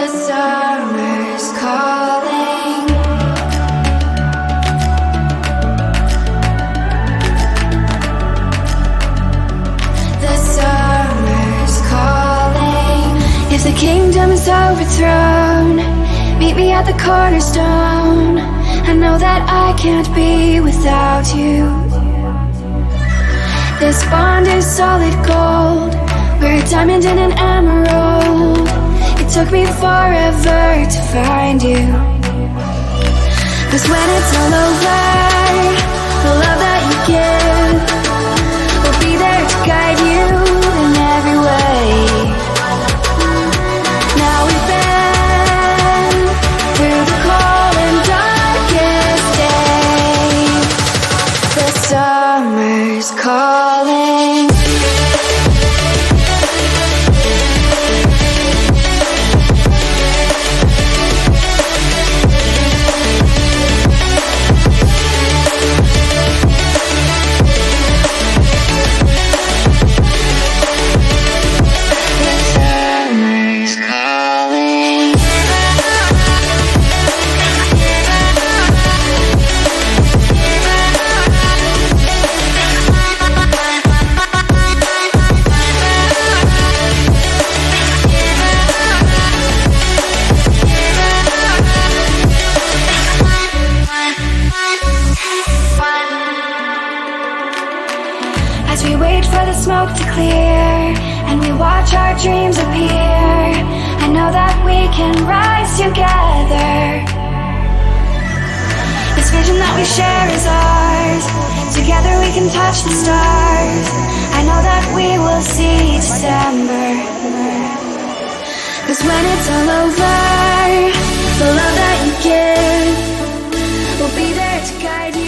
summer's calling. The summer's calling. If the kingdom is overthrown, meet me at the cornerstone. I know that I can't be without you. This bond is solid gold. We're a diamond and an emerald. It took me forever to find you. 'Cause when it's all over, the love that you give will be there to guide you in every way. Now we've been through the cold and darkest days. The summer's calling. As we wait for the smoke to clear and we watch our dreams appear, I know that we can rise together. This vision that we share is ours. Together we can touch the stars. I know that we will see December. 'Cause when it's all over, the love that you give will be there to guide you.